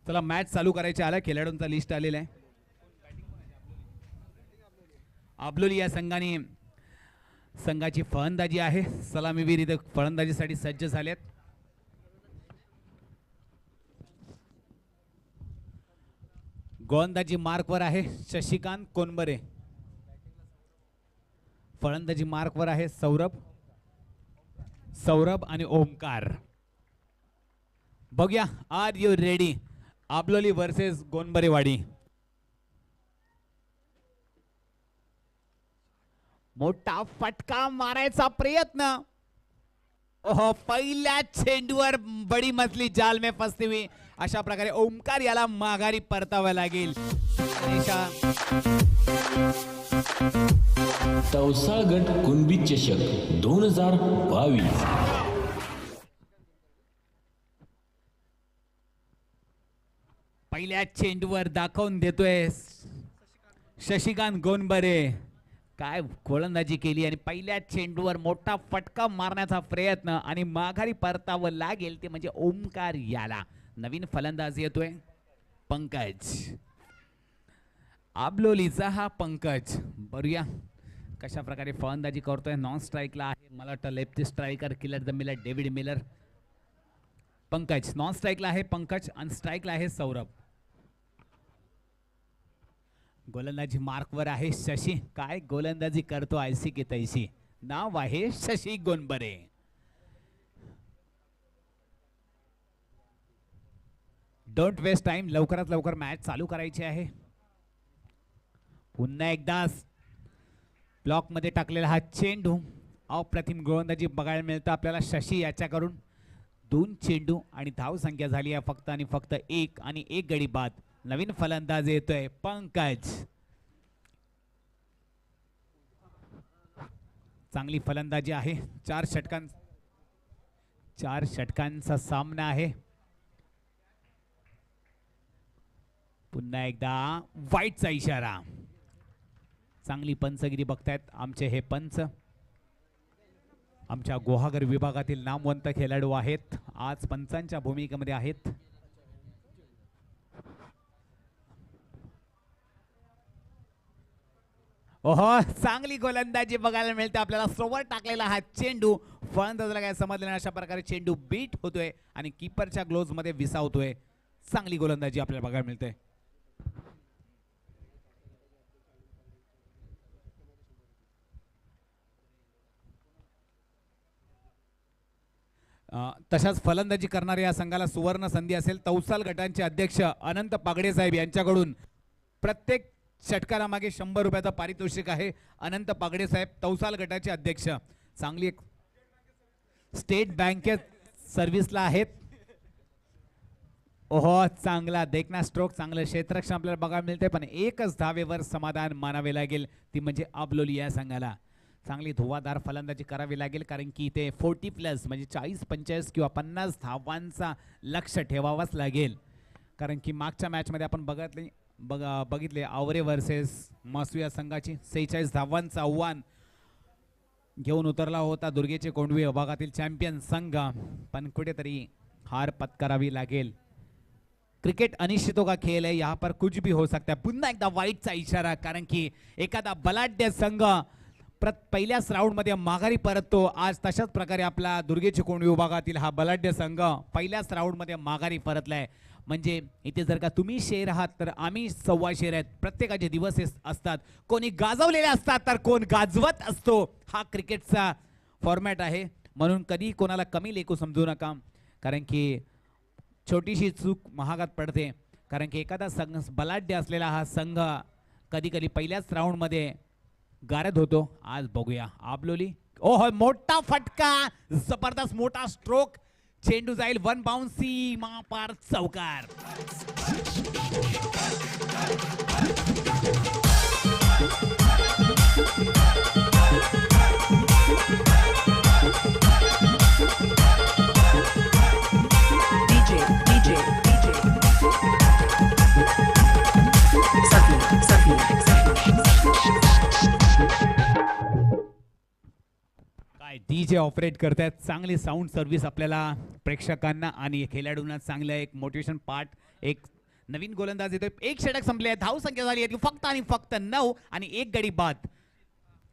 चला मॅच चालू करायची आला खेळाडूंचा लिस्ट आलेला आहे. आबलोली या संघाची फलंदाजी आहे. सलामीवीर इथे फलंदाजीसाठी सज्ज झालेत. गोलंदाजी मार्कवर आहे शशिकांत कोनबरे. फलंदाजी मार्कवर आहे सौरभ आणि ओमकार. बघूया आर यू रेडी. आबलोली वर्सेस गोनबरेवाडी. मोठा फटका मारायचा प्रयत्न. ओहो पहिल्या चेंडूवर बडी मछली जाल में फसती हुई. अशा प्रकारे ओमकार याला माघारी परतावं लागेल. तवसाळ गट कुणबी चषक 2022. पहिल्या चेंडूवर दाखवून देतोय शशिकांत गोनबरे. काय गोलंदाजी केली आणि पहिल्या चेंडूवर मोठा फटका मारण्याचा प्रयत्न आणि माघारी परतावं लागेल ते म्हणजे ओमकार याला. नवीन फलंदाज येतोय पंकज. आबलोलीचा हा पंकज. बघूया कशा प्रकारे फलंदाजी करतोय. नॉन स्ट्राईकला आहे मला वाटतं lefty striker killer the Miller David Miller. Pankaj non स्ट्राईकला आहे पंकज आणि स्ट्राईकला आहे सौरभ. गोलंदाजी मार्कवर आहे शशी. काय गोलंदाजी करतो ऐसी की तैसी. नाव आहे Shashi Gonbare. Don't waste time. लवकरात लवकर मॅच चालू करायची आहे. पुन्हा एकदा ब्लॉक मध्ये टाकलेला हा चेंडू. अप्रतिम गोलंदाजी बघायला मिळतं आपल्याला शशी याच्याकडून. 2 चेंडू आणि धाव संख्या झाली आहे फक्त आणि फक्त 1 आणि 1 गडी बाद. नवीन फलंदाज येतोय पंकज. चांगली फलंदाजी आहे. 4 षटकांचा सामना आहे. पुन्हा एकदा वाईटचा इशारा. चांगली पंचगिरी बघतायत आमचे हे पंच. आमच्या गुहागर विभागातील नामवंत खेळाडू आहेत. आज पंचांच्या भूमिकेमध्ये आहेत. ओहो चांगली गोलंदाजी बघायला मिळते आपल्याला. सोवर टाकलेला हा चेंडू फलंदाजाला काय समजलं नाही. अशा प्रकारे चेंडू बीट होतोय आणि कीपरच्या ग्लोव्ज मध्ये विसावतोय. चांगली गोलंदाजी आपल्याला बघायला मिळते. तशाच फलंदाजी करणाऱ्या या संघाला सुवर्ण संधी असेल. तौसाल गटांचे अध्यक्ष अनंत पागडे साहेब यांच्याकडून प्रत्येक षटकाला मागे 100 रुपयाचं पारितोषिक आहे. अनंत पागडे साहेब तौसाल गटाचे अध्यक्ष. चांगली एक स्टेट बँकेत सर्व्हिसला आहेत. ओहो चांगला देखना स्ट्रोक. चांगलं क्षेत्ररक्षण आपल्याला बघायला मिळते पण एकच धावेवर समाधान मानावे लागेल ती म्हणजे आबलोली या संघाला. चांगली धुवाधार फलंदाजी करावी लागेल कारण की इथे 40+ म्हणजे 40 45 किंवा 50 धावांचा लक्ष ठेवावाच लागेल. कारण की मागच्या मॅचमध्ये आपण बघितले आवरे वर्सेस मासू या संघाची 46 धावांचं आव्हान घेऊन उतरला होता दुर्गेचे कोंडवी विभागातील चॅम्पियन संघ. पण कुठेतरी हार पत्करावी लागेल. क्रिकेट अनिश्चितों का खेल है. यहाँ पर कुछ भी हो सकता है. पुन्हा एकदा वाईटचा इशारा कारण की एखादा बलाढ्य संघ पहिल्याच राऊंडमध्ये माघारी परततो. आज तशाच प्रकारे आपला दुर्गेचे कोंडवी विभागातील हा बलाढ्य संघ पहिल्याच राऊंडमध्ये माघारी परतलाय. म्हणजे इथे जर का तुम्ही शेर आहात तर आम्ही 1.25 शेर आहेत. प्रत्येकाचे दिवस असतात. कोणी गाजवलेले असतात तर कोण गाजवत असतो. हा क्रिकेटचा फॉर्मॅट आहे. म्हणून कधी कोणाला कमी लेखू समजू नका कारण की छोटीशी चूक महागात पडते. कारण की एखादा संघ बलाढ्य असलेला हा संघ कधी कधी पहिल्याच राऊंडमध्ये गारद होतो. आज बघूया आबलोली. ओहो मोठा फटका. जबरदस्त मोठा स्ट्रोक. चेंडू जाईल 1 बाउन्सी महापार चौकार. डीजे ऑपरेट करतात. चांगली साऊंड सर्व्हिस आपल्याला प्रेक्षकांना आणि खेळाडूंना चांगलं एक मोटिवेशन पार्ट एक नवीन गोलंदाज येतोय. एक षटक संपले, धाव संख्या झाली आहे फक्त आणि फक्त 9 आणि एक गडी बाद.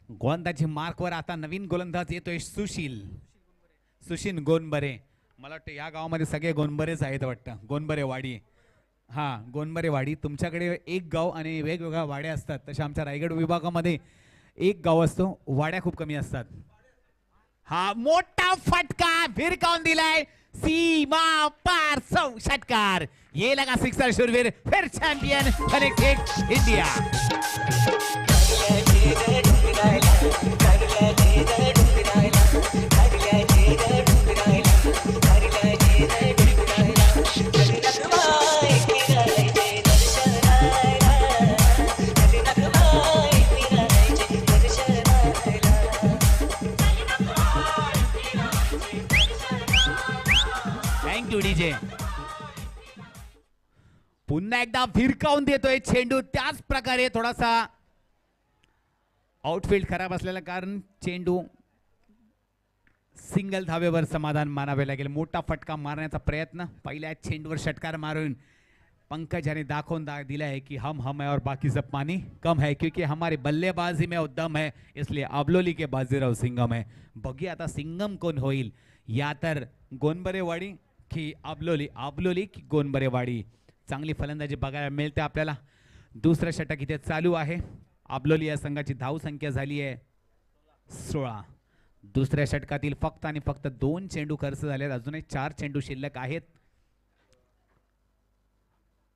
गोलंदाजी मार्कवर आता नवीन गोलंदाज येतोय सुशील गोनबरे. मला वाटतं या गावामध्ये सगळे गोनबरेच आहेत वाटतं. गोनबरे वाडी. हां, गोनबरे वाडी. तुमच्याकडे एक गाव आणि वेगवेगळ्या वाड्या असतात, तशा आमच्या रायगड विभागामध्ये एक गाव असतो, वाड्या खूप कमी असतात. हा मोठा फटका भिरकावून दिलाय, सीमा पार षटकार. ये लगा सिक्सर, शूरवीर फिर champion connected India. Thank you DJ. पुन्हा एकदा भिरकावून देतोय चेंडू. त्याच प्रकारे थोडासा आउटफील्ड खराब असलेल्या कारण चेंडू सिंगल धावेवर समाधान मानावे लागेल. मोठा फटका मारण्याचा प्रयत्न, पहिल्या चेंडूवर षटकार मारून पंकज याने दाखवून दिला है कि हम है और बाकी सब पानी कम है, क्योंकि हमारे बल्लेबाजी में दम है, इसलिए आबलोली के बाजीराव सिंगम है. बघूया आता सिंगम कोण होईल, या तर गोनबरेवाडी की आबलोली की गोनबरेवाडी. चांगली फलंदाजी बघायला मिळते आपल्याला. दुसरं षटक इथे चालू आहे. आबलोली या संघाची धाव संख्या झाली आहे 16. दुसऱ्या षटकातील फक्त आणि फक्त 2 चेंडू खर्च झालेत. अजूनही 4 चेंडू शिल्लक आहेत.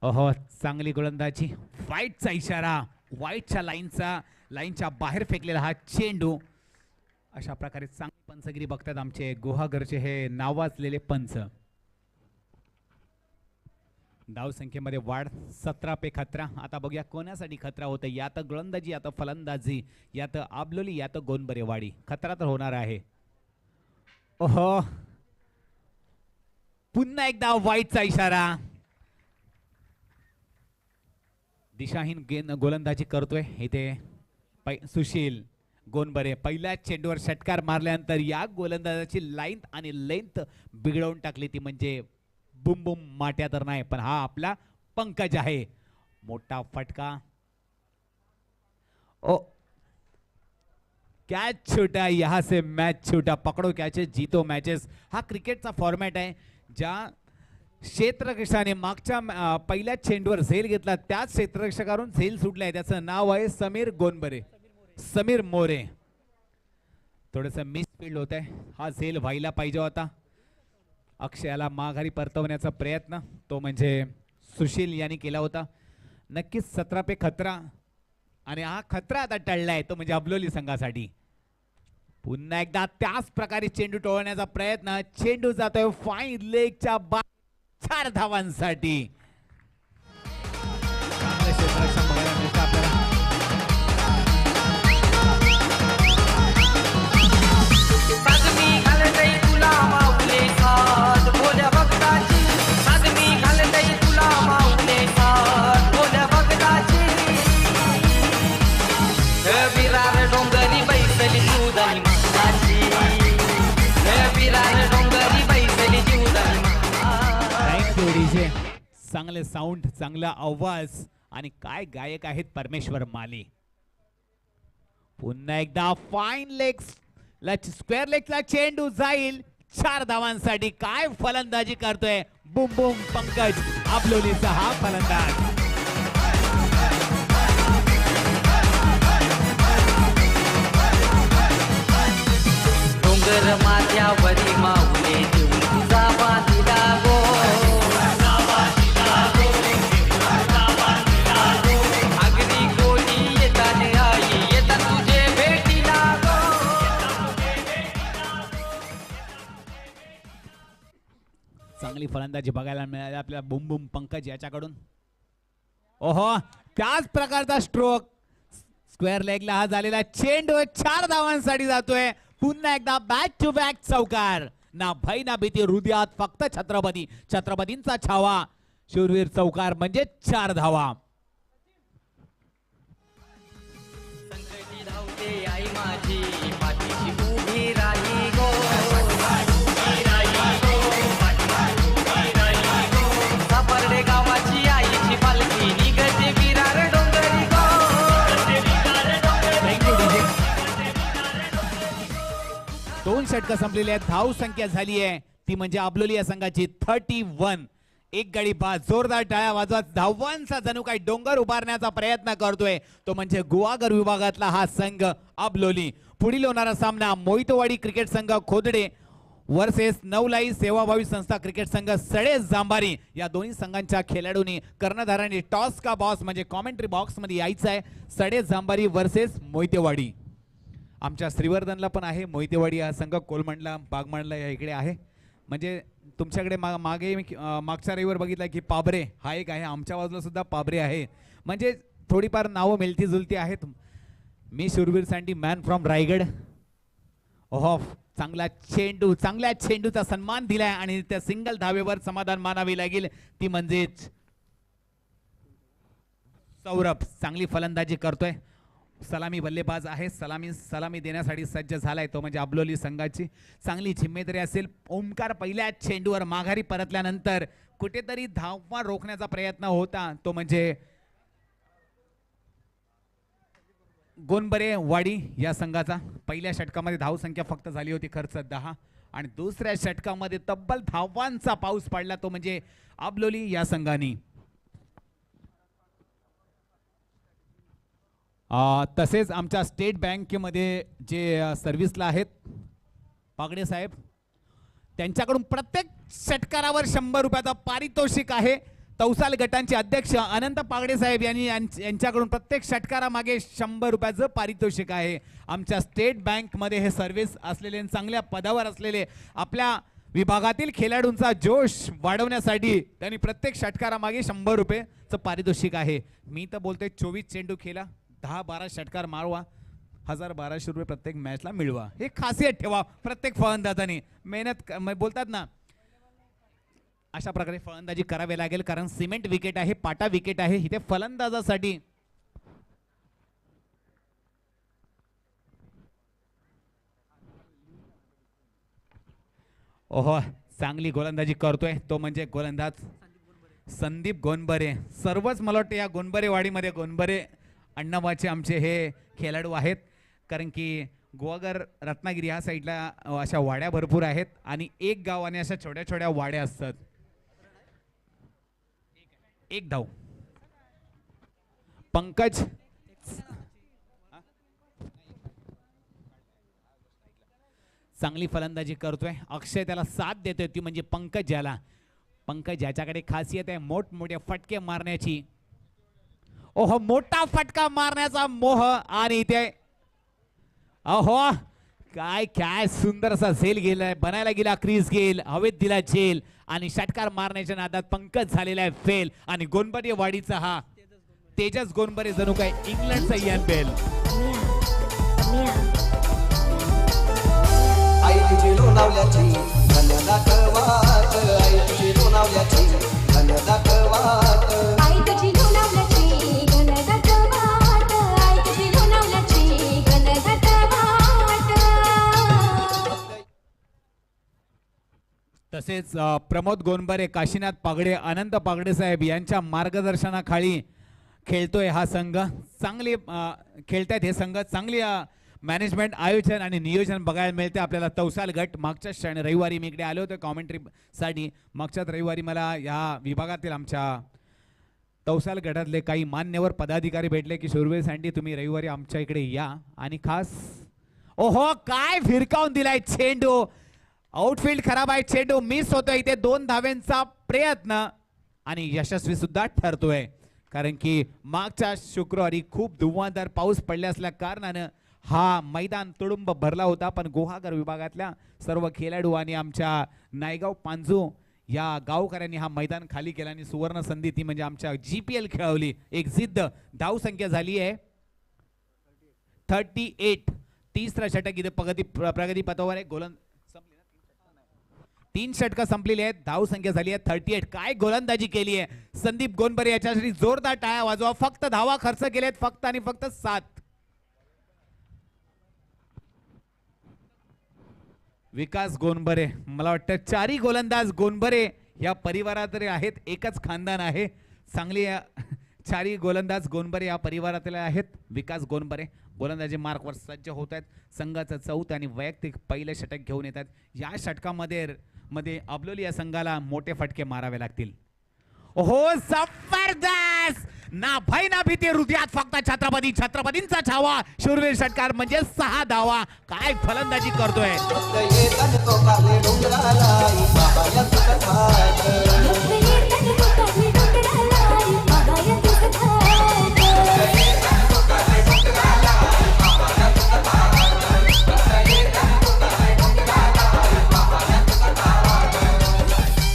ओहो, चांगली गोलंदाजी. वाईटचा इशारा, वाईटच्या लाईनच्या बाहेर फेकलेला हा चेंडू. अशा प्रकारे चांगली पंचगिरी बघतात आमचे गुहागरचे हे नावाजलेले पंच. धाव संख्येमध्ये वाढ 17 पे खतरा. आता बघूया कोणासाठी खतरा होतं, या तर गोलंदाजी, या तर फलंदाजी, या तर आबलोली, या तर गोनबरेवाडी. खतरा तर होणार आहे. ओहो, पुन्हा एकदा वाईटचा इशारा. दिशाहीन गोलंदाजी करतोय इथे सुशील गोनबरे. पहिल्या चेंडूवर षटकार मारल्यानंतर या गोलंदाजाची लाईन आणि लेंथ बिघडवून टाकली. ती म्हणजे बुम बुम माट्या तर नाही, पण हा आपला पंकज आहे. मोठा फटका. ओ, कॅच छूटा, यहां से मॅच छूटा. पकडो कॅचेस जीतो मॅचेस. हा क्रिकेटचा फॉर्मॅट आहे. ज्या क्षेत्ररक्षकाने मागच्या पहिल्या चेंडूवर झेल घेतला, त्याच क्षेत्ररक्षकावरून झेल सुटलाय. त्याचं नाव आहे समीर मोरे. थोडंसं मिसफील्ड होत आहे. हा झेल व्हायला पाहिजे होता. अक्षयाला माघारी परतवण्याचा प्रयत्न तो म्हणजे सुशील यांनी केला होता. नक्कीच 17 पे खतरा, आणि हा खतरा आता टळलाय तो म्हणजे अबलोली संघासाठी. पुन्हा एकदा त्याच प्रकारे चेंडू टोळण्याचा प्रयत्न. चेंडू जातोय फाईन लेगच्या 4 धावांसाठी. चांगलं क्षेत्ररक्षण बघायला मिळतं आपल्याला. चांगले साऊंड, चांगला आवाज, आणि काय गायक आहेत परमेश्वर माली. पुन्हा एकदा फाईन लेग, स्क्वेअर लेगला चेंडू जाईल 4 धावांसाठी. काय फलंदाजी करतोय बुम बुम पंकज, आबलोलीचा हा फलंदाज. डोंगर माथ्यावरी माऊले देऊन तुझा बांधिला गो. अगदी कोणी येतात आई येतात तुझे भेटीला गो. चांगली फलंदाजी बघायला मिळाली आपल्याला बुम बुम पंकज याच्याकडून. ओहो, त्याच प्रकारचा स्ट्रोक. स्क्वेअर लेगला हा झालेला चेंडू 4 धावांसाठी जातोय. पुन्हा एकदा बॅक टू बॅक चौकार. ना भय ना भीती, हृदयात फक्त छत्रपतींचा छावा. शूरवीर चौकार म्हणजे 4 धावा. संकटी धावते आई माझी पाठीशी उभी राही गो. सापर्डे गावाची आईची 2 षटकं संपलेली आहेत. धाव संख्या झाली आहे ती म्हणजे आबलोली या संघाची 31. एक गडी बाद. जोरदार टाळ्या वाजवत धावांचा जणू काही डोंगर उभारण्याचा प्रयत्न करतोय तो म्हणजे गुहागर विभागातला हा संघ आबलोली. पुढील होणारा सामना मोहितवाडी क्रिकेट संघ खोदडे वर्सेस नवलाई सेवाभावी संस्था क्रिकेट संघ सडे जांभारी. या दोन्ही संघांच्या खेळाडूंनी कर्णधारांनी टॉस का बॉस म्हणजे कॉमेंट्री बॉक्स मध्ये यायचं आहे. सडे जांभारी वर्सेस मोहितेवाडी. आमच्या श्रीवर्धनला पण आहे मोहितेवाडी हा संघ. कोलमंडला बागमंडला या इकडे आहे. म्हणजे तुमच्याकडे मागे मागच्या रविवार बघितलं की पाबरे हा एक आहे. आमच्या बाजूला सुद्धा पाबरे आहे. म्हणजे थोडीफार नावं मिळती जुलती आहेत. मी शूरवीर सँडी मॅन फ्रॉम रायगड. ओह चांगला चेंडू. चांगल्या चेंडूचा सन्मान दिलाय आणि त्या सिंगल धावेवर समाधान मानावे लागेल ती म्हणजेच सौरभ. चांगली फलंदाजी करतोय. सलामी बल्लेबाज आहे. सलामी देण्यासाठी सज्ज झालाय तो म्हणजे आबलोली संघाची. चांगली जिम्मेदारी असेल. ओमकार पहिल्या चेंडूवर माघारी परतल्यानंतर कुठेतरी धावा रोखण्याचा प्रयत्न होता तो म्हणजे गोनबरे वाडी या संघाचा. पहिल्या षटकामध्ये धाव संख्या फक्त झाली होती खर्च 10 आणि दुसऱ्या षटकामध्ये तब्बल धावांचा पाऊस पडला तो म्हणजे आबलोली या संघाने. तसेच आमच्या स्टेट बँकेमध्ये जे सर्व्हिसला आहेत पागडे साहेब त्यांच्याकडून प्रत्येक षटकारावर 100 रुपयाचा पारितोषिक आहे. तौसाल गटांचे अध्यक्ष अनंत पागडे साहेब यांच्याकडून प्रत्येक षटकारामागे 100 रुपयाचं पारितोषिक आहे. आमच्या स्टेट बँकमध्ये हे सर्व्हिस असलेले चांगल्या पदावर असलेले आपल्या विभागातील खेळाडूंचा जोश वाढवण्यासाठी त्यांनी प्रत्येक षटकारामागे 100 रुपयाचं पारितोषिक आहे. मी तर बोलतोय 24 चेंडू खेळा 10-12 षटकार मारवा 1000-1200 रुपये प्रत्येक मॅचला मिळवा. हे खासियत ठेवा प्रत्येक फलंदाजाने. मेहनत बोलतात ना अशा प्रकारे फलंदाजी करावी लागेल कारण सिमेंट विकेट आहे. पाटा विकेट आहे. इथे फलंदाजासाठी ओहो चांगली गोलंदाजी करतोय तो म्हणजे गोलंदाज संदीप गोनबरे. सर्वच मला वाटतं या गोनबरे वाडीमध्ये गोनबरे अण्णाबाचे आमचे हे खेळाडू आहेत कारण की गोवागर रत्नागिरी या साईडला अशा वाड्या भरपूर आहेत आणि एक गाव आणि अशा छोट्या छोट्या वाड्या असतात. एक धाव पंकज चांगली फलंदाजी करतोय. अक्षय त्याला साथ देतोय ती म्हणजे पंकज याच्याकडे खासियत आहे मोठमोठे फटके मारण्याची. ओहो मोठा फटका मारण्याचा मोह आणि इथे अहो काय सुंदर असा झेल गेलाय बनायला गेला क्रीज गेल हवेत दिला झेल आणि षटकार मारण्याच्या नादात पंकज झालेला आहे फेल. आणि गोनबरे वाडीचा हा तेजस गोनबरे जणू काय इंग्लंडचा इयान बेल. आई तुझी लोणावल्याची धन्यदात वाट. आई तुझी लोणावल्याची धन्यदात वाट. आई तुझी लोणावल्याची घनदाट वाट. आई तुझी लोणावल्याची घनदाट वाट. तसेच प्रमोद गोनबरे काशीनाथ पागडे अनंत पागडे साहेब यांच्या मार्गदर्शनाखाली खेळतोय हा संघ. चांगले खेळतायत हे संघ. चांगली मॅनेजमेंट आयोजन आणि नियोजन बघायला मिळते आपल्याला. तौसाल गट मागच्याच रविवारी मी इकडे आलो होतो कॉमेंट्रीसाठी. मागच्याच रविवारी मला या विभागातील आमच्या तौसाल गटातले काही मान्यवर पदाधिकारी भेटले की शूरवीर सँडी तुम्ही रविवारी आमच्या इकडे या. आणि खास ओहो काय फिरकावून दिलाय चेंडू. आउटफील्ड खराब आहे. चेंडू मिस होतोय. इथे 2 धाव्यांचा प्रयत्न आणि यशस्वी सुद्धा ठरतोय कारण की मागच्या शुक्रवारी खूप धुव्वाधार पाऊस पडल्या असल्या कारणानं हा मैदान तुडुंब भरला होता. पण गुहागर विभागातल्या सर्व खेळाडू आणि आमच्या नायगाव पांजू या गावकऱ्यांनी हा मैदान खाली केला आणि सुवर्ण संधी ती म्हणजे आमच्या GPL खेळवली. एक जिद्द. धाव संख्या झाली आहे 38. तिसरा षटक इथे प्रगती पथावर आहे. गोलंदाज 3 षटकं संपलेली आहेत. धाव संख्या झाली आहे 38. काय गोलंदाजी केली आहे संदीप गोनबरे. याच्यासाठी जोरदार टाळ्या वाजवा. फक्त धावा खर्च केलेत फक्त आणि फक्त 7. विकास गोनबरे मला वाटतं 4ही गोलंदाज गोनबरे या परिवारात आहेत. एकच खानदान आहे. चांगली चारी गोलंदाज गोनबरे या परिवारातील आहेत. विकास गोनबरे गोलंदाजी मार्कवर सज्ज होत आहेत. संघाचं चौथं आणि वैयक्तिक पहिले षटक घेऊन येतात. या षटकामध्ये अबलोली या संघाला मोठे फटके मारावे लागतील. ओहो जबरदस्त ना भय ना भीती हृदयात फक्त छत्रपतींचा छावा. शूरवीर षटकार म्हणजे 6 धावा. काय फलंदाजी करतोय. येताना तो कारले डोंगराला बाबा या तुझं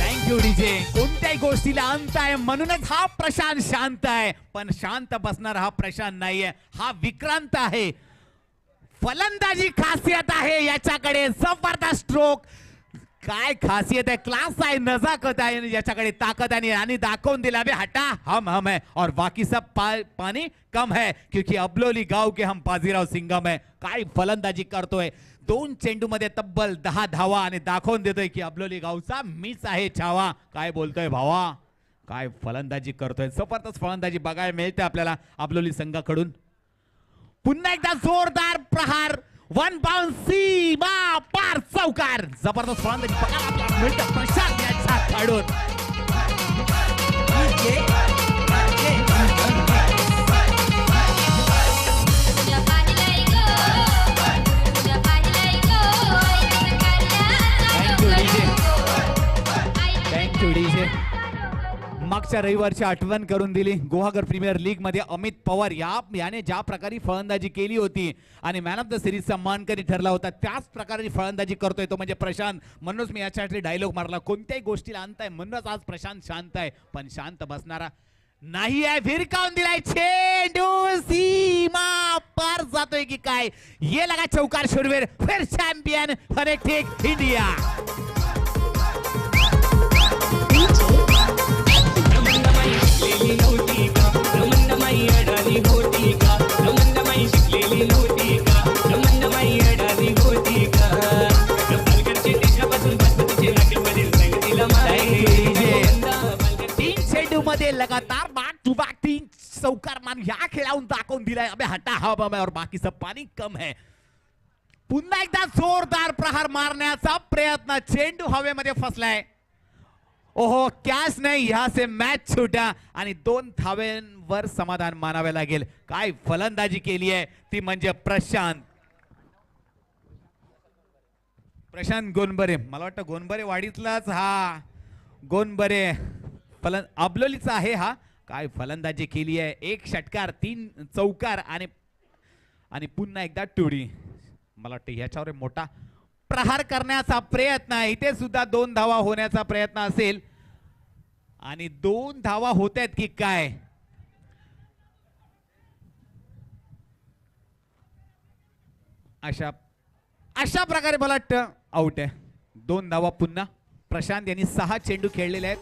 थँक्यू डीजे. कोणत्याही गोष्टीला अंत आहे म्हणूनच हा प्रशांत शांत आहे. पण शांत बसणार हा प्रशांत नाहीये, हा विक्रांत आहे. फलंदाजी खासियत आहे याच्याकडे. जबरदस्त स्ट्रोक. काय खासियत है, क्लास है, नजाकत है याच्याकडे, ताकत आहे आणि दाखवून दिला बे हटा हम है और बाकी सब पानी कम है क्योंकि अबलोली गाव के हम बाजीराव सिंगम है. काय फलंदाजी करतोय. 2 चेंडू मध्ये तब्बल 10 धावा आणि दाखवून देतोय की अबलोली गावचा मीच आहे छावा. काय बोलतोय भावा. काय फलंदाजी करतोय. जबरदस्त फलंदाजी बघायला मिळते आपल्याला अबलोली संघाकडून. पुन्हा एकदा जोरदार प्रहार. 1 बाउंस सीमा पार चौकार. जबरदस्त फलंदाजी बघायला आपल्याला मिळतं प्रशांत याच्या खेळून. Thank you DJ. मागच्या रविवारची आठवण करून दिली. गुहागर प्रीमियर लीग मध्ये अमित पवार याने ज्या प्रकारे फलंदाजी केली होती आणि मॅन ऑफ द सिरीजचा मानकरी ठरला होता त्याच प्रकारे फलंदाजी करतोय तो म्हणजे प्रशांत. म्हणूनच मी याच्यासाठी डायलॉग मारला. कोणत्याही गोष्टीला अंत आहे म्हणूनच आज प्रशांत शांत आहे. पण शांत बसणारा नाही आहे. भिरकावून दिलाय चेंडू सीमा पार जातोय की काय. ये लगा चौकार. शूरवीर फिर चॅम्पियन फनेटिक इंडिया. मध्ये लगातार बैक टू बैक 3 चौकार मान ह्या खेळावून दाखवून दिलाय. अबे हटा हवा में और बाकी सब पानी कम है. पुन्हा एकदा जोरदार प्रहार मारण्याचा प्रयत्न. चेंडू हवेमध्ये फसलाय. ओहो कॅच नाही. ह्या से मॅच छुटा आणि 2 धाव्यांवर समाधान मानावे लागेल. काय फलंदाजी केली आहे ती म्हणजे प्रशांत गोनबरे. मला वाटतं गोनबरे वाडीतलाच हा गोनबरे अबलोलीचा आहे हा. काय फलंदाजी केली आहे. 1 षटकार 3 चौकार आणि पुन्हा एकदा टुडी. मला वाटतं ह्याच्यावर मोठा प्रहार करण्याचा प्रयत्न आहे. इथे सुद्धा 2 धावा होण्याचा प्रयत्न असेल आणि 2 धावा होत आहेत की काय. अशा प्रकारे मला वाटतं आउट आहे. 2 धावा पुन्हा. प्रशांत यांनी 6 चेंडू खेळलेले आहेत.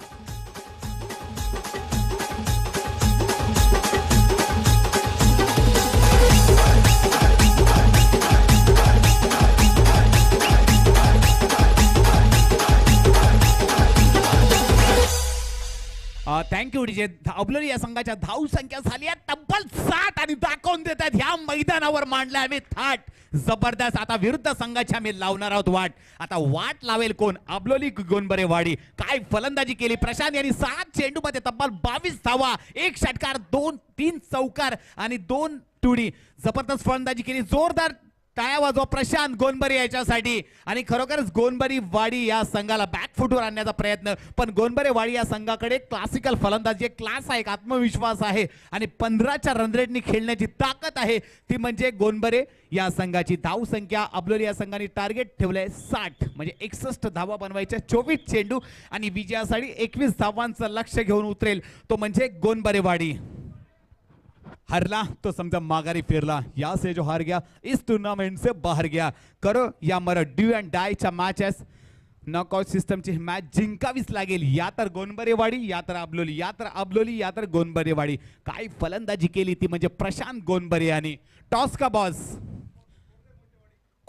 Thank you DJ. अबलोली या संघाच्या धाव संख्या झाली आहे तब्बल 60 आणि दाखवून देतात ह्या मैदानावर मांडला आम्ही थाट. जबरदस्त. आता विरुद्ध संघाची आम्ही लावणार आहोत वाट. आता वाट लावेल कोण. अबलोली गोनबरे वाडी. काय फलंदाजी केली. प्रशांत यांनी 7 चेंडू मध्ये तब्बल 22 धावा 1 षटकार 3 चौकार आणि 2 टुडी. जबरदस्त फलंदाजी केली. जोरदार टाळ्या वाजवा प्रशांत गोनबरे याच्यासाठी. आणि खरोखरच गोनबरी वाडी या संघाला बॅकफुटवर आणण्याचा प्रयत्न. पण गोनबरे वाडी या संघाकडे क्लासिकल फलंदाजी क्लास आहे, एक आत्मविश्वास आहे आणि 15च्या रन रेटनी खेळण्याची ताकद आहे. ती म्हणजे गोनबरे या संघाची. धाव संख्या अबलोली या संघाने टार्गेट ठेवलंय 60 म्हणजे 61 धावा बनवायच्या. 24 चेंडू आणि विजयासाठी 21 धावांचं लक्ष घेऊन उतरेल तो म्हणजे गोनबरे वाडी. हरला तो समझा माघारी फिरला. या से जो हार गया इस टूर्नामेंट से बाहर गया. करो या मर ड्यू अँड डायच्या मॅचेस नॉकआउट सिस्टमची मॅच जिंकावीच लागेल. या तर गोनबरेवाडी या तर अबलोली, या तर अबलोली या तर गोनबरेवाडी. काय फलंदाजी केली ती म्हणजे प्रशांत गोनबरे यांनी. टॉस का बॉस.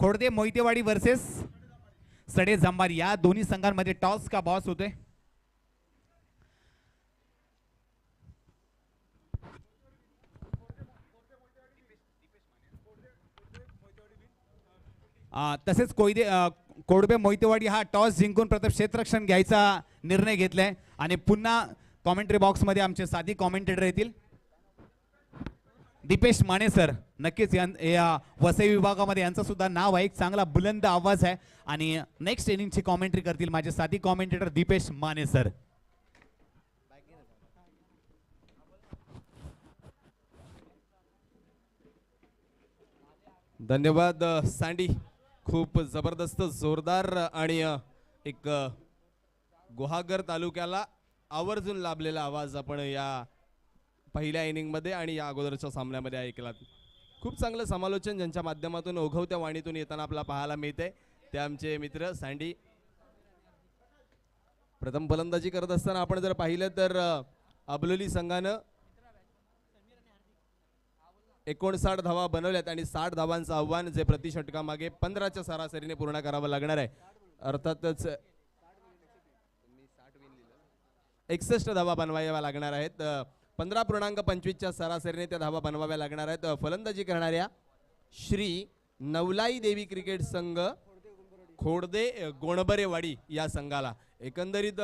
खोडदे मोहितेवाडी वर्सेस सडे जंबार या दोन्ही संघांमध्ये टॉस का बॉस होते. तसेच कोडबे मोहितेवाडी हा टॉस जिंकून प्रथम क्षेत्ररक्षण घ्यायचा निर्णय घेतलाय आणि पुन्हा कॉमेंट्री बॉक्समध्ये आमचे साधी कॉमेंटेटर येतील. दीपेश माने सर, नक्कीच या वसई विभागामध्ये यांचं सुद्धा नाव आहे, एक चांगला बुलंद आवाज आहे आणि नेक्स्ट इनिंगची कॉमेंट्री करतील माझे साधी कॉमेंटेटर दीपेश माने सर. धन्यवाद सँडी, खूप जबरदस्त जोरदार आणि एक गुहागर तालुक्याला आवर्जून लाभलेला आवाज आपण या पहिल्या इनिंगमध्ये आणि या अगोदरच्या सामन्यामध्ये ऐकलात. खूप चांगलं समालोचन ज्यांच्या माध्यमातून ओघवत्या वाणीतून येताना आपल्याला पाहायला मिळते ते आमचे मित्र सँडी. प्रथम फलंदाजी करत असताना आपण जर पाहिलं तर अबलोली संघानं 59 धावा बनवल्यात आणि 60 धावांचं आव्हान जे प्रति षटकामागे 15च्या सरासरीने पूर्ण करावं लागणार आहे. अर्थातच 61 धावा बनवाव्या लागणार आहेत. 15.25च्या सरासरीने त्या धावा बनवाव्या लागणार आहेत. फलंदाजी करणाऱ्या श्री नवलाई देवी क्रिकेट संघ खोडदे गोणबरेवाडी या संघाला एकंदरीत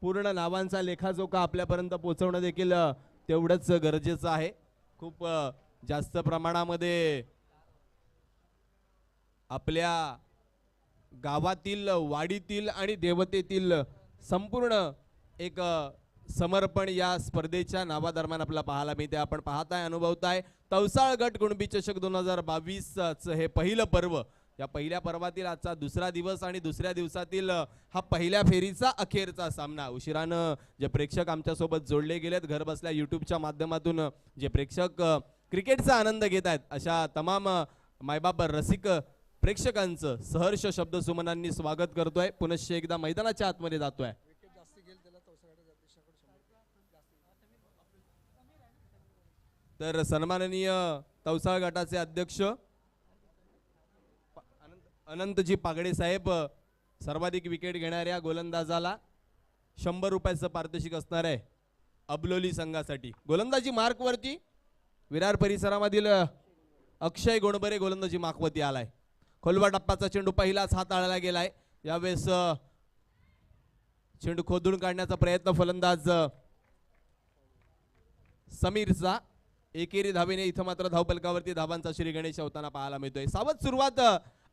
पूर्ण नावांचा लेखाजोखा आपल्यापर्यंत पोहोचवणं देखील तेवढंच गरजेचं आहे. खूप जास्त प्रमाणामध्ये आपल्या गावातील, वाडीतील आणि देवतेतील संपूर्ण एक समर्पण या स्पर्धेच्या नावादरम्यान आपल्याला पाहायला मिळते. आपण पाहताय, अनुभवताय तवसाळ गट कुणबी चषक 2022चं हे पहिलं पर्व. या पहिल्या पर्वातील आजचा दुसरा दिवस आणि दुसऱ्या दिवसातील हा पहिल्या फेरीचा अखेरचा सामना. उशिरानं जे प्रेक्षक आमच्यासोबत जोडले गेलेत, घर बसल्या यूट्यूबच्या माध्यमातून जे प्रेक्षक क्रिकेटचा आनंद घेत आहेत, अशा तमाम मायबाप रसिक प्रेक्षकांचं सहर्ष शब्दसुमनांनी स्वागत करतोय. पुनश्च एकदा मैदानाच्या आतमध्ये जातोय. तर सन्माननीय तवसाळ गटाचे अध्यक्ष अनंतजी पागडे साहेब, सर्वाधिक विकेट घेणाऱ्या गोलंदाजाला 100 रुपयाचं पारितोषिक असणार आहे अबलोली संघासाठी. गोलंदाजी मार्कवरती विरार परिसरामधील अक्षय गोणबरे गोलंदाजी मार्कवरती आलाय. खोलवा टप्प्याचा चेंडू पहिलाच हाताळला गेलाय. यावेळेस चेंडू खोदून काढण्याचा प्रयत्न फलंदाज समीरचा. एकेरी धावेने इथं मात्र धावफलकावरती धावांचा श्री गणेश होताना पाहायला मिळतोय. सावध सुरुवात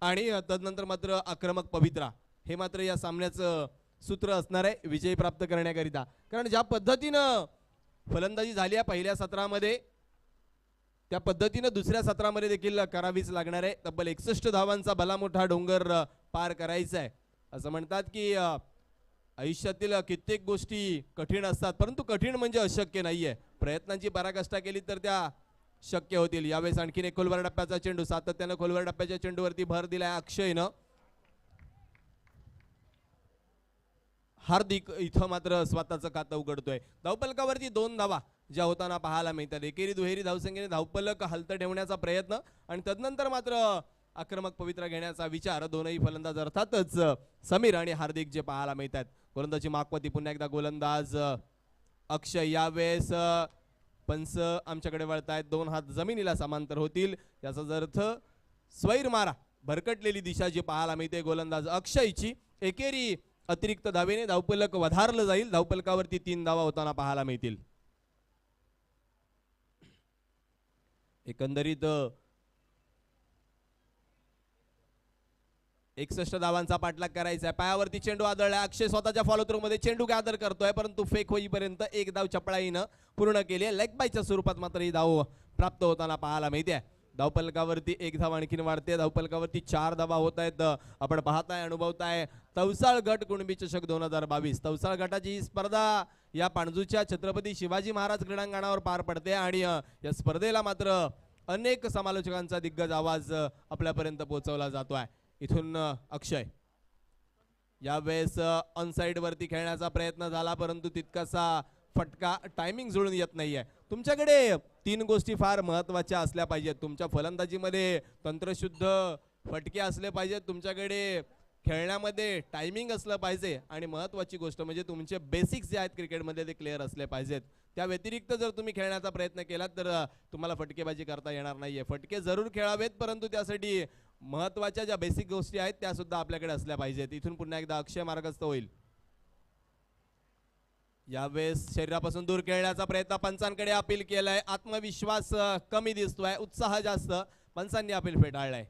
आणि तदनंतर मात्र आक्रमक पवित्रा हे मात्र या सामन्याचं सूत्र असणार आहे विजय प्राप्त करण्याकरिता. कारण ज्या पद्धतीनं फलंदाजी झाली आहे पहिल्या सत्रामध्ये, त्या पद्धतीनं दुसऱ्या सत्रामध्ये देखील करावीच लागणार आहे. तब्बल 61 धावांचा भला मोठा डोंगर पार करायचा आहे. असं म्हणतात की आयुष्यातील कित्येक गोष्टी कठीण असतात, परंतु कठीण म्हणजे अशक्य नाहीये. प्रयत्नांची पराकाष्ठा केली तर त्या शक्य होतील. यावेळेस आणखीन एक खोलवर टप्प्याचा चेंडू, सातत्यानं खोलवर टप्प्याच्या चेंडूवरती भर दिलाय अक्षयनं. हार्दिक इथं मात्र स्वतःचं खातं उघडतोय. धावफलकावरती 2 धावा ज्या होताना पाहायला मिळतात. एकेरी दुहेरी धावसंख्येने धावफलक हलतं ठेवण्याचा प्रयत्न आणि तदनंतर मात्र आक्रमक पवित्रा घेण्याचा विचार दोनही फलंदाज अर्थातच समीर आणि हार्दिक जे पाहायला मिळतात. गोलंदाजी माकवती पुन्हा एकदा गोलंदाज अक्षय. यावेळेस पंच आमच्याकडे वळतायत. 2 हात जमिनीला समांतर होतील. याचा अर्थ स्वैर मारा भरकटलेली दिशा जी पाहायला मिळते गोलंदाज अक्षयची. एकेरी अतिरिक्त धावेने धावफलक वधारलं जाईल. धावफलकावरती 3 धावा होताना पाहायला मिळतील. एकंदरीत 61 धावांचा पाठलाग करायचा आहे. पायावरती चेंडू आदळला. अक्षय स्वतःच्या फॉलो थ्रू मध्ये चेंडू गॅदर करतोय, परंतु फेक होईपर्यंत एक धाव चपळाईनं पूर्ण केली. लेग बायच्या स्वरूपात मात्र ही धाव प्राप्त होताना पाहायला मिळते. धावफलकावरती 1 धाव आणखीन वाढते. धावफलकावरती 4 धावा होत आहेत. आपण पाहताय, अनुभवताय तवसाळ गट कुणबी चषक 2022. तवसाळ गटाची ही स्पर्धा या पाणजूच्या छत्रपती शिवाजी महाराज क्रीडांगणावर पार पडते आणि या स्पर्धेला मात्र अनेक समालोचकांचा दिग्गज आवाज आपल्यापर्यंत पोहोचवला जातोय. इथून अक्षय यावेळेस ऑनसाइड वरती खेळण्याचा प्रयत्न झाला, परंतु तितकासा फटका टायमिंग जुळून येत नाहीये. तुमच्याकडे 3 गोष्टी फार महत्त्वाच्या असल्या पाहिजेत. तुमच्या फलंदाजीमध्ये तंत्रशुद्ध फटके असले पाहिजेत, तुमच्याकडे खेळण्यामध्ये टायमिंग असलं पाहिजे आणि महत्त्वाची गोष्ट म्हणजे तुमचे बेसिक्स जे आहेत क्रिकेटमध्ये ते क्लिअर असले पाहिजेत. त्या व्यतिरिक्त जर तुम्ही खेळण्याचा प्रयत्न केलात तर तुम्हाला फटकेबाजी करता येणार नाहीये. फटके जरूर खेळावेत, परंतु त्यासाठी महत्वाच्या ज्या बेसिक गोष्टी आहेत त्या सुद्धा आपल्याकडे असल्या पाहिजेत. इथून पुन्हा एकदा अक्षय मार्गस्थ होईल. यावेळेस शरीरापासून दूर खेळण्याचा प्रयत्न पंचांकडे अपील केलाय. आत्मविश्वास कमी दिसतोय, उत्साह जास्त. पंचांनी अपील फेटाळलाय.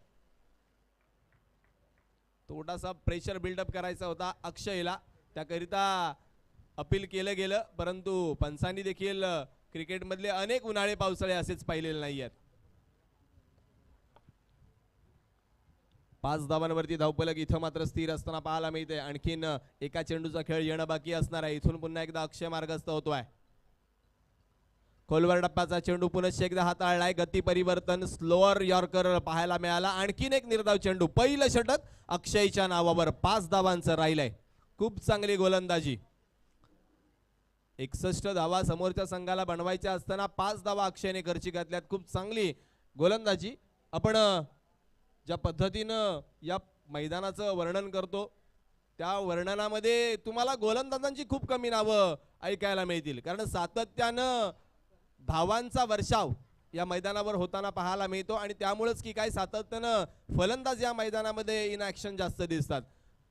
थोडासा प्रेशर बिल्डअप करायचा होता अक्षयला, त्याकरिता अपील केलं गेलं. परंतु पंचांनी देखील क्रिकेटमधले अनेक उन्हाळे पावसाळे असेच पाहिलेले नाही आहेत. 5 धावांवरती धावफलक इथं मात्र स्थिर असताना पाहायला मिळते. आणखीन एका चेंडूचा खेळ येणं बाकी असणार आहे. इथून पुन्हा एकदा अक्षय मार्गस्थ होतोय. खोलवर टप्प्याचा चेंडू पुनश्च एकदा हाताळलाय. गती परिवर्तन, स्लोअर यॉर्कर पाहायला मिळाला. आणखीन एक निर्धाव चेंडू. पहिलं षटक अक्षयच्या नावावर. 5 धावांचं राहिलंय. खूप चांगली गोलंदाजी. 61 धावा समोरच्या संघाला बनवायच्या असताना 5 धावा अक्षयने खर्ची घातल्यात. खूप चांगली गोलंदाजी. आपण ज्या पद्धतीनं या मैदानाचं वर्णन करतो त्या वर्णनामध्ये तुम्हाला गोलंदाजांची खूप कमी नावं ऐकायला मिळतील, कारण सातत्यानं धावांचा वर्षाव या मैदानावर होताना पाहायला मिळतो. आणि त्यामुळेच की काय सातत्यानं फलंदाज या मैदानामध्ये इन ॲक्शन जास्त दिसतात.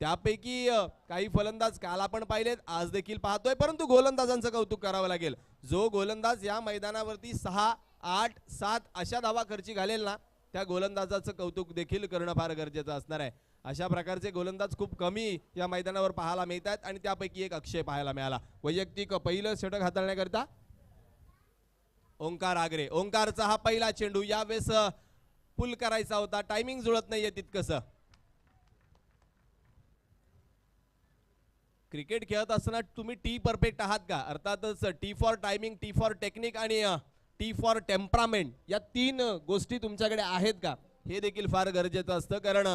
त्यापैकी काही फलंदाज काल आपण पाहिलेत, आज देखील पाहतोय. परंतु गोलंदाजांचं कौतुक करावं लागेल. जो गोलंदाज या मैदानावरती 6, 8, 7 अशा धावा खर्ची घालेल ना, त्या गोलंदाजाचं कौतुक देखील करणं फार गरजेचं असणार आहे. अशा प्रकारचे गोलंदाज खूप कमी या मैदानावर पाहायला मिळतात आणि त्यापैकी एक अक्षय पाहायला मिळाला. वैयक्तिक पहिलं षटक हाताळण्याकरता ओंकार आगरे. ओंकारचा हा पहिला चेंडू. यावेळेस पुल करायचा होता, टायमिंग जुळत नाहीये तितकंसं. क्रिकेट खेळत असताना तुम्ही टी परफेक्ट आहात का? अर्थातच T for timing, T for technique आणि टी फॉर टेम्परामेंट या 3 गोष्टी तुमच्याकडे आहेत का, हे देखील फार गरजेचं असतं. कारण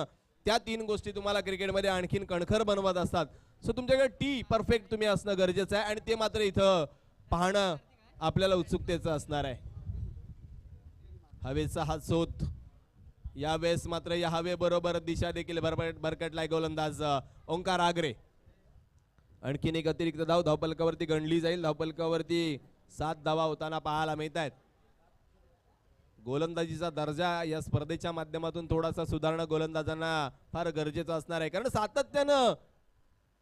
त्या 3 गोष्टी तुम्हाला क्रिकेटमध्ये आणखीन कणखर बनवत असतात. सो तुमच्याकडे टी परफेक्ट तुम्ही असणं गरजेचं आहे आणि ते मात्र इथं पाहणं आपल्याला उत्सुकतेचं असणार आहे. हवेचा हा शोध. यावेळेस मात्र या हवेबरोबर दिशा देखील भरकटलाय गोलंदाज ओंकार आगरे. आणखीन एक अतिरिक्त धाव धावफलकावरती गणली जाईल. धावफलकावरती 7 धावा होताना पाहायला मिळत आहेत. गोलंदाजीचा दर्जा या स्पर्धेच्या माध्यमातून थोडासा सुधारणा गोलंदाजांना फार गरजेचं असणार आहे, कारण सातत्यानं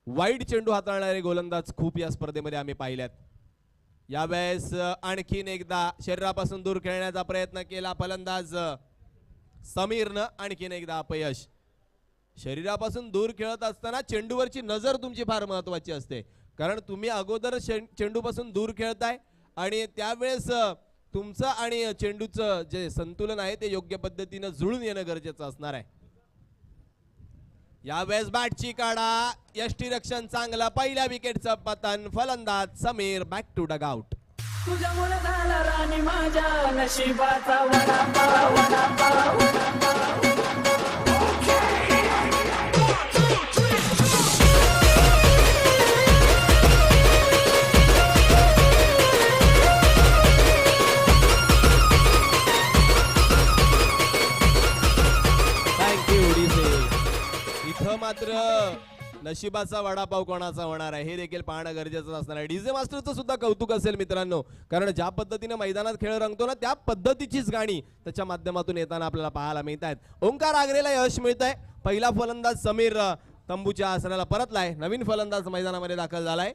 वाईड चेंडू हाताळणारे गोलंदाज खूप या स्पर्धेमध्ये आम्ही पाहिल्यात. यावेळेस आणखीन एकदा शरीरापासून दूर खेळण्याचा प्रयत्न केला फलंदाज समीरनं. आणखीन एकदा अपयश. शरीरापासून दूर खेळत असताना चेंडूवरची नजर तुमची फार महत्वाची असते, कारण तुम्ही अगोदर चेंडूपासून दूर खेळताय आणि त्यावेळेस तुमचं आणि चेंडूचं जे संतुलन आहे ते योग्य पद्धतीनं जुळून येणं गरजेचं असणार आहे. यावेळेस बॅटची काढा. यष्टीरक्षण चांगलं. पहिल्या विकेटचं पतन. फलंदाज Sameer back to dugout. तुझ्यामुळे झाला राणी माझ्या नशिबाचा वडापाव वडापाव. मात्र नशिबाचा वडापाव कोणाचा होणार आहे हे देखील पाहणं गरजेचं असणार आहे. डीजे मास्टरचं सुद्धा कौतुक असेल मित्रांनो, कारण ज्या पद्धतीने मैदानात खेळ रंगतो ना त्या पद्धतीचीच गाणी त्याच्या माध्यमातून येताना आपल्याला पाहायला मिळत आहेत. ओंकार आगरेला यश मिळत आहे. पहिला फलंदाज समीर तंबूच्या आसनाला परतलाय. नवीन फलंदाज मैदानामध्ये दाखल झालाय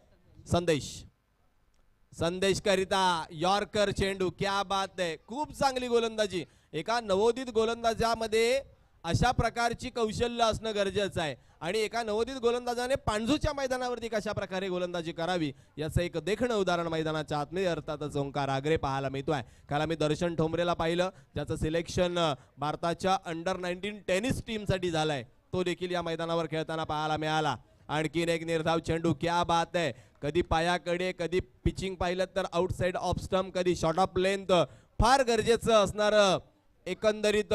संदेश करिता यॉर्कर चेंडू. क्या बात आहे. खूप चांगली गोलंदाजी. एका नवोदित गोलंदाजामध्ये अशा प्रकारची कौशल्य असणं गरजेचं आहे आणि एका नवोदित गोलंदाजाने पांझूच्या मैदानावरती कशा प्रकारे गोलंदाजी करावी याचं एक देखणं उदाहरण मैदानाच्या आतमध्ये अर्थातच ओंकार आगरे पाहायला मिळतोय. काल आम्ही दर्शन ठोंबरेला पाहिलं, ज्याचं सिलेक्शन भारताच्या अंडर-19 टेनिस टीमसाठी झालंय. तो देखील या मैदानावर खेळताना पाहायला मिळाला. आणखीन एक निर्धाव चेंडू. क्या बात आहे. कधी पायाकडे, कधी पिचिंग पाहिलं तर आउटसाइड ऑफ स्टंप, कधी शॉर्ट ऑफ लेंथ. फार गरजेचं असणारं एकंदरीत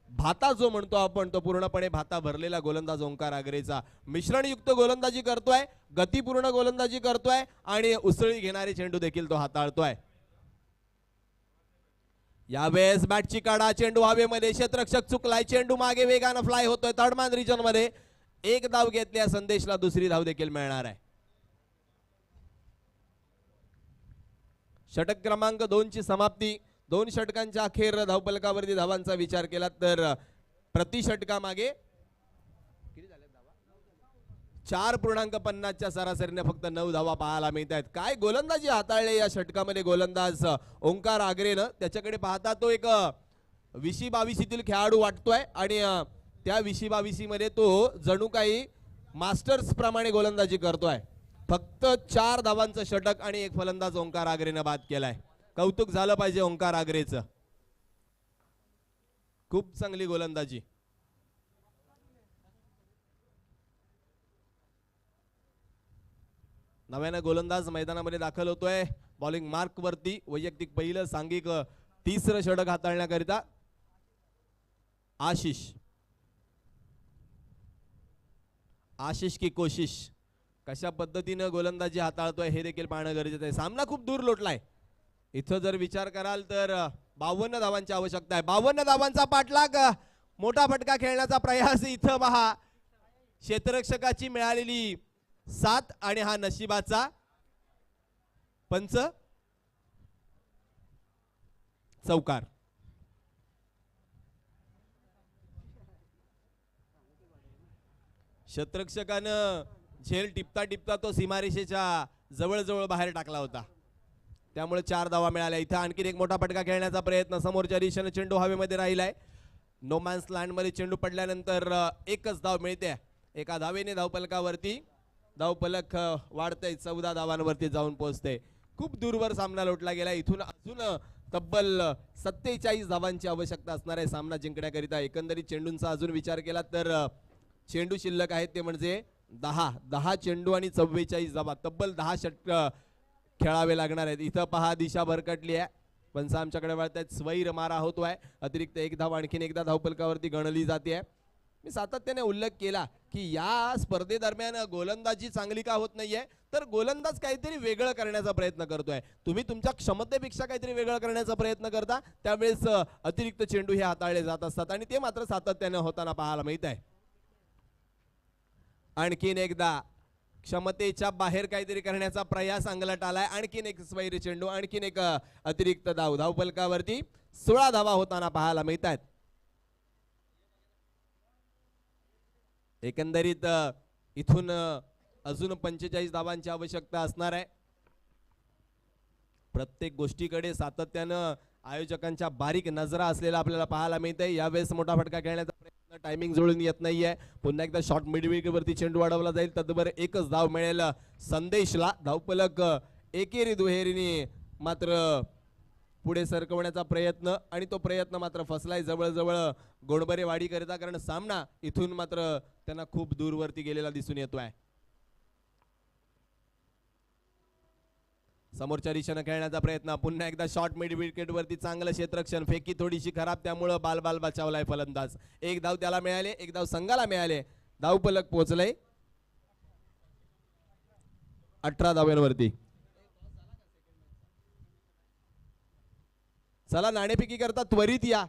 भाता जो म्हणतो आपण तो पूर्णपणे भाता भरलेला गोलंदाज ओंकार आगरेचा. मिश्रणयुक्त गोलंदाजी करतोय, गतीपूर्ण गोलंदाजी करतोय आणि उसळी घेणारे चेंडू देखील तो हाताळतोय. यावेळेस बॅटची काढा. चेंडू हवेमध्ये. क्षेत्ररक्षक चुकलाय. चेंडू मागे वेगानं फ्लाय होतोय. थर्डमॅन रिजन मध्ये एक धाव घेतल्या. संदेशला दुसरी धाव देखील मिळणार आहे. षटक क्रमांक 2 ची समाप्ती. 2 षटकांच्या अखेर धावफलकावरती धावांचा विचार केला तर प्रति षटकामागे 4.50च्या सरासरीने फक्त 9 धावा पाहायला मिळत आहेत. काय गोलंदाजी हाताळले या षटकामध्ये गोलंदाज ओंकार आगरेनं. त्याच्याकडे पाहता तो एक 20-22 खेळाडू वाटतोय आणि त्या 20-22 मध्ये तो जणू काही मास्टर्स प्रमाणे गोलंदाजी करतोय. फक्त 4 धावांचं षटक आणि एक फलंदाज ओंकार आगरेनं बाद केलाय. कौतुक झालं पाहिजे ओंकार आगरेचं. खूप चांगली गोलंदाजी. नव्यानं गोलंदाज मैदानामध्ये दाखल होतोय. बॉलिंग मार्क वरती वैयक्तिक पहिलं सांघिक 3रं षटक हाताळण्याकरिता आशिष की कोशिश. कशा पद्धतीनं गोलंदाजी हाताळतोय हे देखील पाहणं गरजेचं आहे. सामना खूप दूर लोटलाय. इथं जर विचार कराल तर 52 धावांची आवश्यकता आहे. 52 धावांचा पाठलाग, मोठा फटका खेळण्याचा प्रयास. इथं पहा क्षेत्ररक्षकाची मिळालेली साथ आणि हा नशिबाचा पंच चौकार. क्षेत्ररक्षकानं झेल टिपता टिपता तो सीमारेषेच्या जवळ बाहेर टाकला होता. त्यामुळे 4 धावा मिळाल्या. इथं आणखीन एक मोठा फटका खेळण्याचा प्रयत्न. समोरच्या दिशेने चेंडू हवेमध्ये राहिलाय. नो मॅन्स लँड मध्ये चेंडू पडल्यानंतर एकच धाव मिळते. एका धावेने धावफलकावरती धावफलक वाढतंय. 14 धावांवरती जाऊन पोहोचते. खूप दूरवर सामना लोटला गेला. इथून अजून तब्बल 47 धावांची आवश्यकता असणार आहे सामना जिंकण्याकरिता. एकंदरीत चेंडूंचा अजून विचार केला तर चेंडू शिल्लक आहेत ते म्हणजे 10 चेंडू आणि 44 धावा. तब्बल 10 षटक खेळावे लागणार आहेत. इथं पहा दिशा भरकटली आहे. पंच आमच्याकडे वळतायत. स्वैर मारा होतोय. अतिरिक्त एक धाव आणखीन एकदा धावफलकावरती गणली जाते. मी सातत्याने उल्लेख केला की या स्पर्धेदरम्यान गोलंदाजी चांगली का होत नाहीये तर गोलंदाज काहीतरी वेगळं करण्याचा प्रयत्न करतोय. तुम्ही तुमच्या क्षमतेपेक्षा काहीतरी वेगळं करण्याचा प्रयत्न करता त्यावेळेस अतिरिक्त चेंडू हे हाताळले जात असतात आणि ते मात्र सातत्याने होताना पाहायला मिळत आहे. आणखीन एकदा क्षमतेच्या बाहेर काहीतरी करण्याचा प्रयास अंगलट आलाय. आणखीन एक स्वैरी चेंडू, आणखीन एक अतिरिक्त धाव. धावफलकावरती 16 धावा होताना पाहायला मिळत आहेत. एकंदरीत इथून अजून 45 धावांची आवश्यकता असणार आहे. प्रत्येक गोष्टीकडे सातत्यानं आयोजकांच्या बारीक नजरा असलेला आपल्याला पाहायला मिळतंय. यावेळेस मोठा फटका खेळण्याचा प्रयत्न, टायमिंग जुळून येत नाहीये. पुन्हा एकदा शॉर्ट मिडविकेट वरती चेंडू वाढवला जाईल. तदवर एकच धाव मिळेल संदेशला. धावफलक एकेरी दुहेरीने मात्र पुढे सरकवण्याचा प्रयत्न आणि तो प्रयत्न मात्र फसलाय. जवळजवळ गोडबरे वाडी करता कारण सामना इथून मात्र त्यांना खूप दूरवरती गेलेला दिसून येतोय. समोरच्या दिशेने खेळण्याचा प्रयत्न. पुन्हा एकदा शॉर्ट मिड विकेट वरती चांगलं क्षेत्ररक्षण. फेकी थोडीशी खराब त्यामुळे बाल बचावलाय फलंदाज. एक धाव त्याला मिळाले, एक धाव संघाला मिळाले. धावफलक पोहोचलंय 18 धाव्यांवरती. चला नाणेफेकी करता त्वरित या.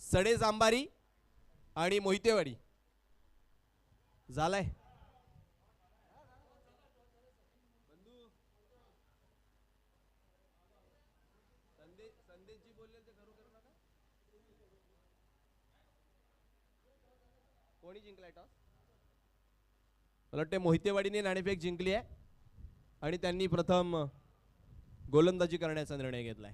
सडे जांबारी आणि मोहितेवाडी झालाय. कोणी जिंकलाय टॉस? मला वाटते मोहितेवाडीने नाणेफेक जिंकली आहे आणि त्यांनी प्रथम गोलंदाजी करण्याचा निर्णय घेतलाय.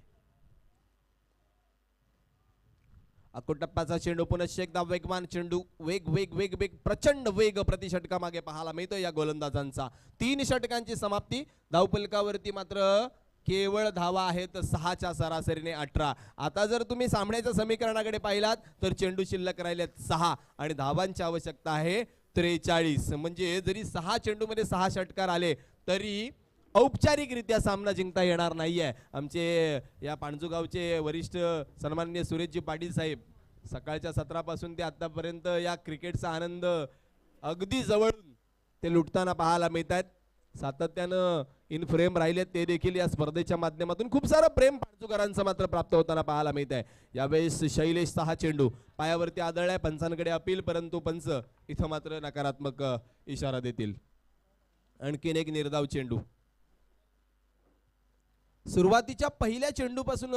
अकोटप्पाचा चेंडू पुनश्च एकदा वेगवान चेंडू. वेग प्रचंड वेग प्रति षटका मागे पाहायला मिळतो या गोलंदाजांचा. 3 षटकांची समाप्ती. धावफलकावरती मात्र केवळ धावा आहेत 6च्या सरासरीने 18. आता जर तुम्ही सामन्याच्या समीकरणाकडे पाहिलात तर चेंडू शिल्लक राहिलेत 6 आणि धावांची आवश्यकता आहे 43. म्हणजे जरी 6 चेंडूमध्ये 6 षटकार आले तरी औपचारिकरित्या सामना जिंकता येणार नाहीये. आमचे या पाणजूगावचे वरिष्ठ सन्माननीय सुरेशजी पाटील साहेब सकाळच्या सत्रापासून ते आतापर्यंत या क्रिकेटचा आनंद अगदी जवळून ते लुटताना पाहायला मिळतात. सातत्यानं इन फ्रेम राहिले ते देखील या स्पर्धेच्या माध्यमातून खूप सारं प्रेम पाणजूकरांचं मात्र प्राप्त होताना पाहायला मिळत आहे. यावेळेस शैलेश 6 चेंडू पायावरती आदळलाय. पंचांकडे अपील परंतु पंच इथं मात्र नकारात्मक इशारा देतील. आणखीन एक निर्धाव चेंडू. सुरुवातीच्या पहिल्या चेंडूपासून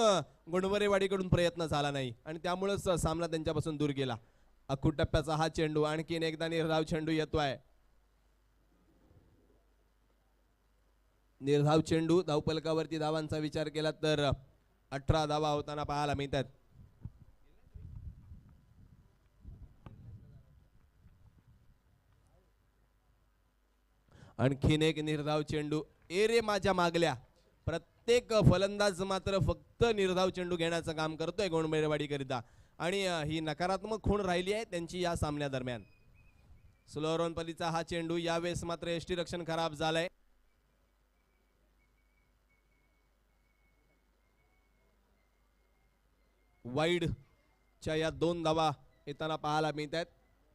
गुणवरेवाडीकडून प्रयत्न झाला नाही आणि त्यामुळेच सामना त्यांच्यापासून दूर गेला. अखूट टप्प्याचा हा चेंडू आणखीन एकदा निर्धाव चेंडू येतोय. निर्धाव चेंडू धावपलकावरती धावांचा विचार केला तर 18 धावा होताना पाहायला मिळतात. आणखीन एक निर्धाव चेंडू. ए रे माझ्या मागल्या. प्रत्येक फलंदाज मात्र फक्त निर्धाव चेंडू घेण्याचं काम करतोय गोंडबेरवाडी करिता आणि ही नकारात्मक खूण राहिली आहे त्यांची या सामन्यादरम्यान. स्लोरोनपल्लीचा हा चेंडू यावेळेस मात्र यष्टीरक्षण खराब झालंय. वाईडच्या या 2 धावा येताना पाहायला मिळतात.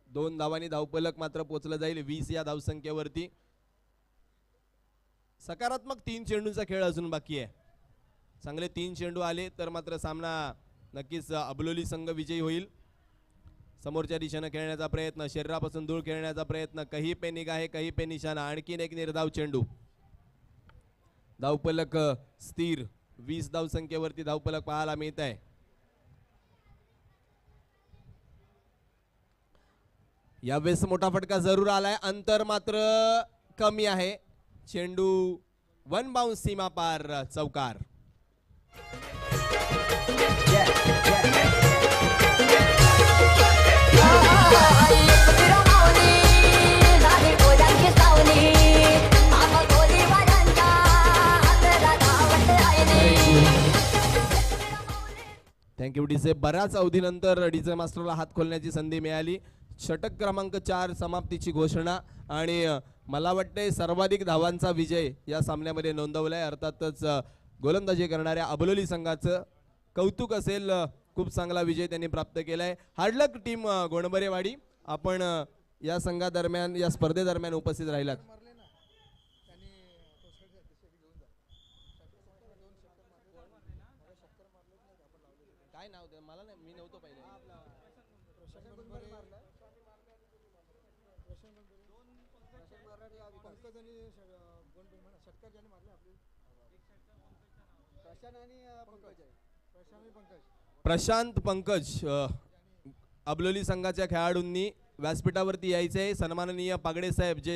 2 धावांनी धावपलक मात्र पोचलं जाईल 20 या धावसंख्येवरती. सकारात्मक 3 चेंडूंचा खेळ अजून बाकी आहे. चांगले 3 चेंडू आले तर मात्र सामना नक्कीच अबलोली संघ विजयी होईल. समोरच्या दिशेनं खेळण्याचा प्रयत्न, शरीरापासून दूर खेळण्याचा प्रयत्न, कही पे निगाहे कही पे निशाणा. आणखीन एक निर्धाव चेंडू. धावपलक स्थिर 20 धावसंख्येवरती धावपलक पाहायला मिळत आहे. यावेळेस मोठा फटका जरूर आलाय. अंतर मात्र कमी आहे. चेंडू 1 बाउन्स सीमा पार चौकार. Thank you DJ. बऱ्याच अवधीनंतर डीजे मास्टरला हात खोलण्याची संधी मिळाली. षटक क्रमांक 4 समाप्तीची घोषणा आणि मला वाटते सर्वाधिक धावांचा विजय या सामन्यामध्ये नोंदवलाय. अर्थातच गोलंदाजी करणाऱ्या अबलोली संघाचं कौतुक असेल. खूप चांगला विजय त्यांनी प्राप्त केलाय. हार्डलक टीम गोंडबरेवाडी, आपण या संघादरम्यान या स्पर्धेदरम्यान उपस्थित राहिलात. काय नाव ते मला नाही, मी नव्हतो पहिले. प्रशांत पंकज अबलोली संघाच्या खेळाडूंनी व्यासपीठावरती यायचंय. सन्माननीय पागडे साहेब जे